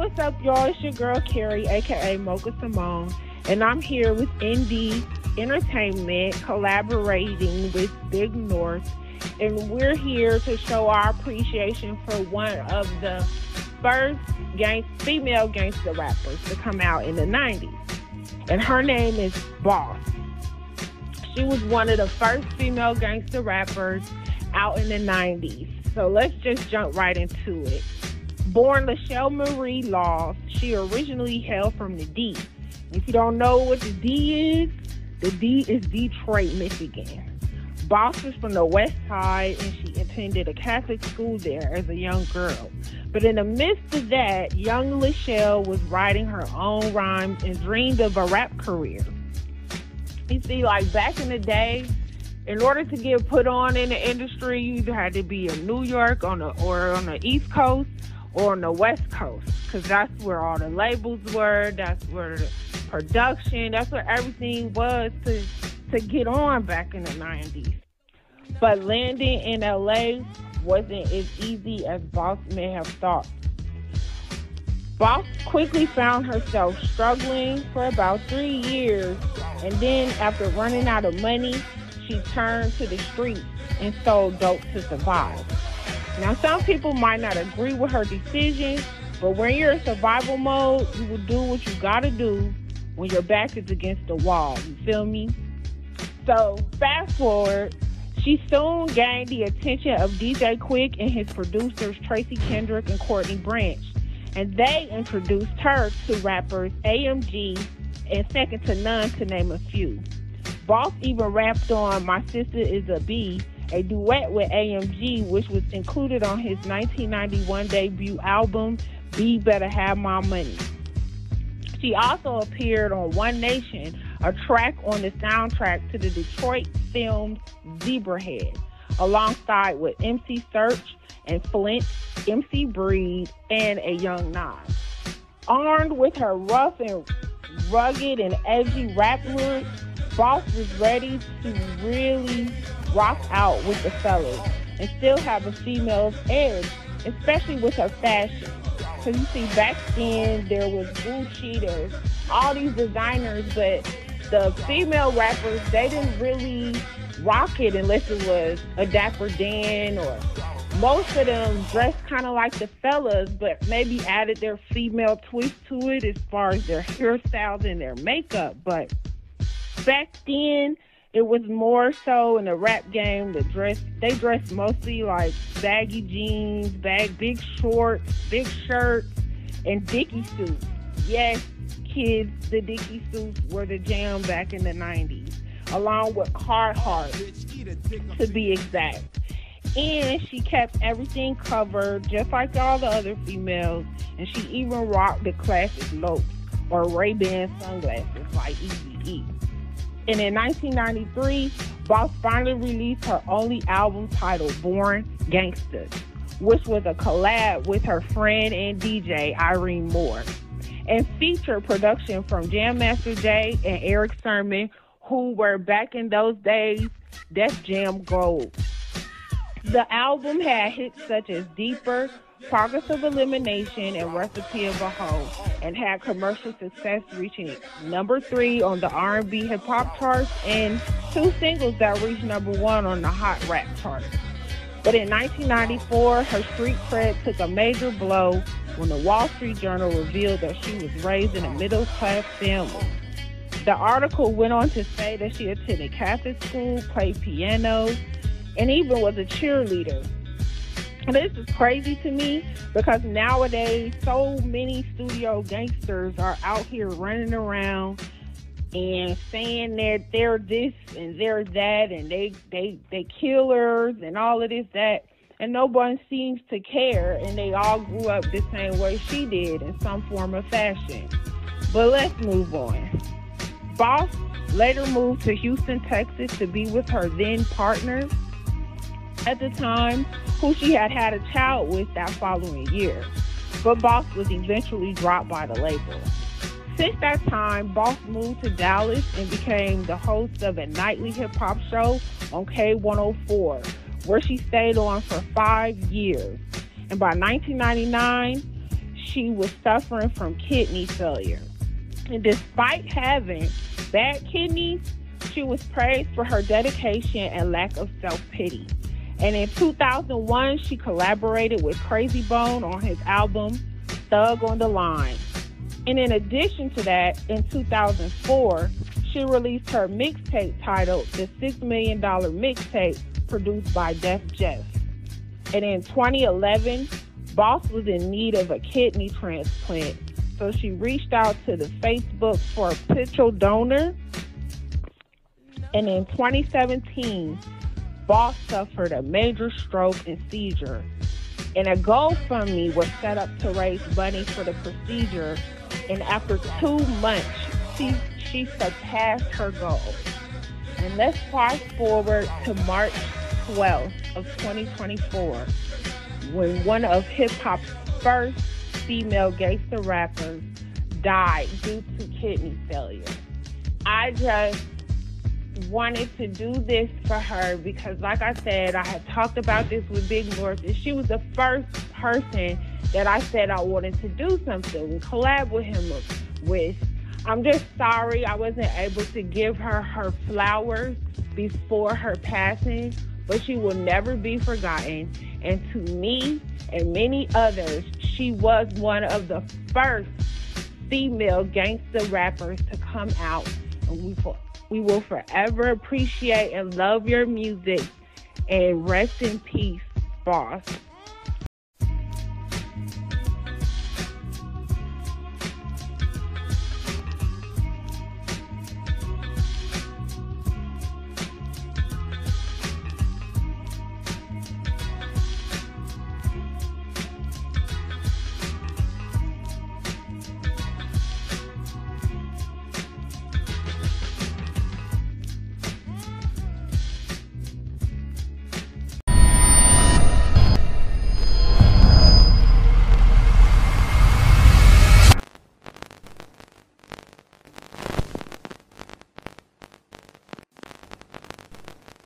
what's up, y'all? It's your girl, Carrie, a.k.a. Mocha Simone, and I'm here with ND.Entertainment, collaborating with Big North, and we're here to show our appreciation for one of the first female gangster rappers to come out in the 90s, and her name is Boss. She was one of the first female gangster rappers out in the 90s, so let's just jump right into it. Born Lachelle Marie Laws, she originally hailed from the D. If you don't know what the D is Detroit, Michigan. Boss was from the West Side, and she attended a Catholic school there as a young girl. But in the midst of that, young Lachelle was writing her own rhymes and dreamed of a rap career. You see, like back in the day, in order to get put on in the industry, you either had to be in New York or on the East Coast or on the West Coast, because that's where all the labels were, that's where the production, that's where everything was to get on back in the 90s. But landing in LA wasn't as easy as Boss may have thought. Boss quickly found herself struggling for about 3 years, and then after running out of money, she turned to the streets and sold dope to survive. Now, some people might not agree with her decision, but when you're in survival mode, you will do what you gotta do when your back is against the wall. You feel me? So, fast forward, she soon gained the attention of DJ Quick and his producers Tracy Kendrick and Courtney Branch, and they introduced her to rappers AMG and Second to None, to name a few. Boss even rapped on My Sister Is a Bee, a duet with AMG, which was included on his 1991 debut album, Be Better Have My Money. She also appeared on One Nation, a track on the soundtrack to the Detroit film Zebrahead, alongside with MC Search and Flint, MC Breed, and a young Nas. Armed with her rough and rugged and edgy rap lyrics, Boss was ready to really rock out with the fellas and still have a female's edge, especially with her fashion. So you see, back then there was Gucci, there's all these designers, but the female rappers, they didn't really rock it unless it was a Dapper Dan, or most of them dressed kind of like the fellas, but maybe added their female twist to it as far as their hairstyles and their makeup. But back then, it was more so in the rap game, they dressed mostly like baggy jeans, big shorts, big shirts, and Dickie suits. Yes, kids, the Dickie suits were the jam back in the 90s, along with Carhartt, to be exact. And she kept everything covered, just like all the other females, and she even rocked the classic Lopes or Ray-Ban sunglasses like Eazy-E. And in 1993, Boss finally released her only album titled Born Gangsta, which was a collab with her friend and DJ Irene Moore, and featured production from Jam Master Jay and Eric Sermon, who were back in those days Def Jam Gold. The album had hits such as Deeper, Progress of Elimination, and Recipe of a Hoe, and had commercial success, reaching number 3 on the R&B hip hop charts, and 2 singles that reached number 1 on the hot rap charts. But in 1994, her street cred took a major blow when the Wall Street Journal revealed that she was raised in a middle-class family. The article went on to say that she attended Catholic school, played piano, and even was a cheerleader. And this is crazy to me because nowadays so many studio gangsters are out here running around and saying that they're this and they're that, and they killers and all of this, that, and no one seems to care, and they all grew up the same way she did in some form of fashion. But let's move on. Boss later moved to Houston, Texas to be with her then partner at the time, who she had a child with that following year. But Boss was eventually dropped by the label. Since that time, Boss moved to Dallas and became the host of a nightly hip-hop show on K104, where she stayed on for 5 years. And by 1999, she was suffering from kidney failure. And despite having bad kidneys, she was praised for her dedication and lack of self-pity. And in 2001, she collaborated with Crazy Bone on his album, Thug on the Line. And in addition to that, in 2004, she released her mixtape titled The $6 Million Mixtape, produced by Def Jef. And in 2011, Boss was in need of a kidney transplant, so she reached out to the Facebook for a potential donor. And in 2017, Boss suffered a major stroke and seizure, and a GoFundMe was set up to raise money for the procedure. And after 2 months, she surpassed her goal. And let's fast forward to March 12th of 2024, when one of hip-hop's first female gangster rappers died due to kidney failure. I just wanted to do this for her because, like I said, I had talked about this with Big North, and she was the first person that I said I wanted to do something and collab with him with. I'm just sorry I wasn't able to give her her flowers before her passing, but she will never be forgotten. And to me and many others, she was one of the first female gangster rappers to come out, and we will forever appreciate and love your music. And rest in peace, Boss.